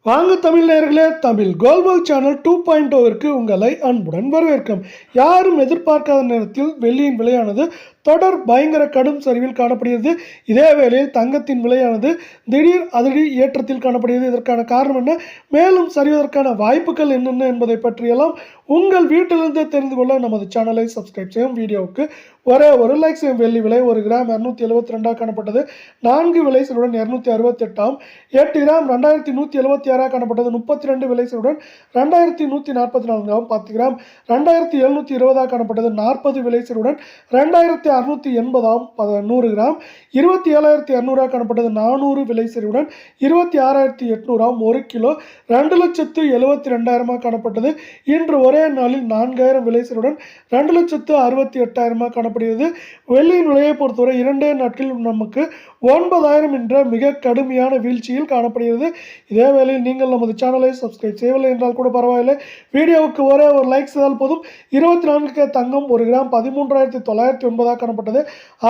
வாங்க தமிழ் நேயர்களே, தமிழ் கோல்பல் சேனல் 2.0விற்கு உங்களை அன்புடன் வரவேற்கும். யாரும் எதிர்பார்க்காத நேரத்தில் வெள்ளியின் விலையானது தொடர் பயங்கர கடும் சரிவில் காணப்படுகிறது. இதே வேளையில் தங்கத்தின் விலையானது திடீர் அதிரடி ஏற்றத்தில் காணப்படுகிறது. இதற்கான காரணம் என்ன, மேலும் சரிவதற்கான வாய்ப்புகள் என்னென்ன என்பதை பற்றியெல்லாம் உங்கள் வீட்டிலிருந்தே தெரிந்து கொள்ள நமது சேனலை சப்ஸ்கிரைப் செய்யும். வீடியோவுக்கு ஒரே ஒரு லைக் செய்யும். வெள்ளி விலை 1 கிராம் 272 காணப்பட்டது. 4 விலை சலுடன் 268. 8 கிராம் 2176 காணப்பட்டது. 32 விலை சலுடன் 2144. 10 கிராம் 2720 காணப்பட்டது. 40 விலை சலுடன் 2680. 100 கிராம் 27200 காணப்பட்டது. 400 விலை சரிவுடன் 26800. 1 கிலோ 2,72,000 காணப்பட்டது. இன்று ஒரே நாளில் 4000 விலை சரிவுடன் 2,68,000 காணப்படுகிறது. வெள்ளியின் விலையை பொறுத்தவரை 2 நாட்களில் நமக்கு 9000 என்ற மிக கடுமையான வீழ்ச்சியில் காணப்படுகிறது. இதே வேளையில் நீங்கள் நமது சேனலை சப்ஸ்கிரைப் செய்யவில்லை என்றால் கூட பரவாயில்லை, வீடியோவுக்கு ஒரே ஒரு லைக் செய்தால் போதும். 24K தங்கம் 1 கிராம் 13,909 காணப்பட்டது.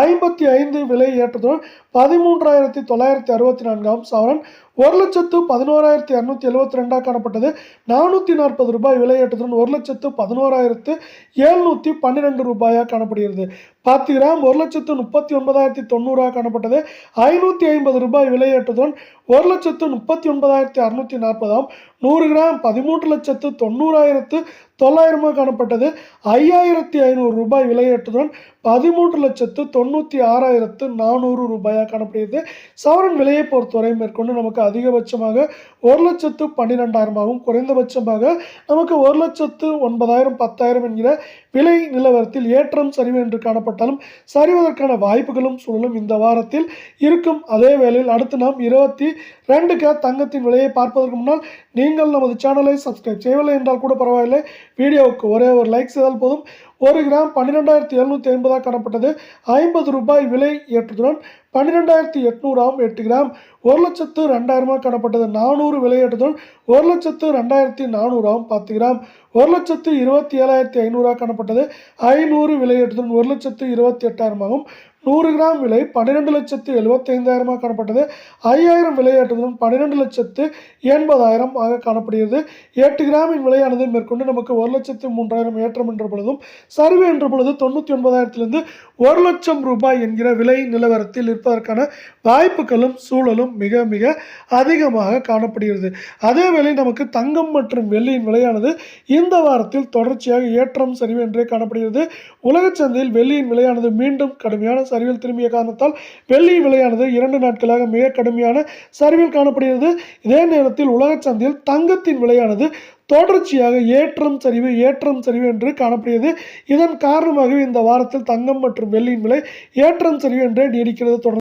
55 விலை ஏற்றத்துடன் 13,964 சவரன் 1,11,272 காணப்பட்டது. 440 ரூபாய் விலையேற்றத்துடன் 1,11,712 ரூபாயாக காணப்படுகிறது. 10 கிராம் 1,39,090 காணப்பட்டது. 550 ரூபாய் விலையேற்றத்துடன் 1,39,640. 100 கிராம் 13,90,900 காணப்பட்டது. 5,500 ரூபாய் விலையேற்றத்துடன் 13,96,400 ரூபாயாக காணப்படுகிறது. சவரன் விலையை பொறுத்தவரை மேற்கொண்டு நமக்கு அதிகபட்சமாக 1,12,000 குறைந்தபட்சமாக நமக்கு 1,09,000 10,000 என்கிற விலை நிலவரத்தில் ஏற்றம் சரிவு என்று காணப்பட்டாலும் சரிவதற்கான வாய்ப்புகளும் சூழலும் இந்த வாரத்தில் இருக்கும். அதே வேளையில் அடுத்து நாம் 22K தங்கத்தின் விலையை பார்ப்பதற்கு முன்னால் நீங்கள் நமது சேனலை சப்ஸ்கிரைப் செய்யவில்லை என்றால் கூட பரவாயில்லை, வீடியோவுக்கு ஒரே ஒரு லைக் செய்தால் போதும். 1 கிராம் 12,750 காணப்பட்டது. 50 ரூபாய் விலை ஏற்றத்துடன் 12,800. 8 கிராம் 1,02,000 காணப்பட்டது. 400 விலை ஏற்றத்துடன் 1,02,400. 10 கிராம் 1,27,500 காணப்பட்டது. 500 விலை ஏற்றத்துடன் 1,28,000. 100 கிராம் விலை 12,75,000 காணப்பட்டது. 5000 விலை ஏற்றத்துடன் 12,80,000 காணப்படுகிறது. 8 கிராமின் விலையானது மேற்கொண்டு நமக்கு 1,03,000 ஏற்றம் என்ற பொழுதும் சரிவு என்ற பொழுது 99,000 1,00,000 ரூபாய் என்கிற விலை நிலவரத்தில் இருப்பதற்கான வாய்ப்புகளும் சூழலும் மிக மிக அதிகமாக காணப்படுகிறது. அதேவேளை நமக்கு தங்கம் மற்றும் வெள்ளியின் விலையானது இந்த வாரத்தில் தொடர்ச்சியாக ஏற்றம் சரிவு என்றே காணப்படுகிறது. உலக சந்தையில் வெள்ளியின் விலையானது மீண்டும் கடுமையான சரிவில் திரும்பிய காரணத்தால் வெள்ளி விலையானது 2 நாட்களாக மிக கடுமையான சரிவில் காணப்படுகிறது. இதே நேரத்தில் உலக சந்தையில் தங்கத்தின் விலையானது தொடர்ச்சியாக ஏற்றம் சரிவு என்று காணப்படுகிறது. இதன் காரணமாகவே இந்த வாரத்தில் தங்கம் மற்றும் வெள்ளியின் விலை ஏற்றம் சரிவு என்றே நீடிக்கிறது. தொடர்ந்து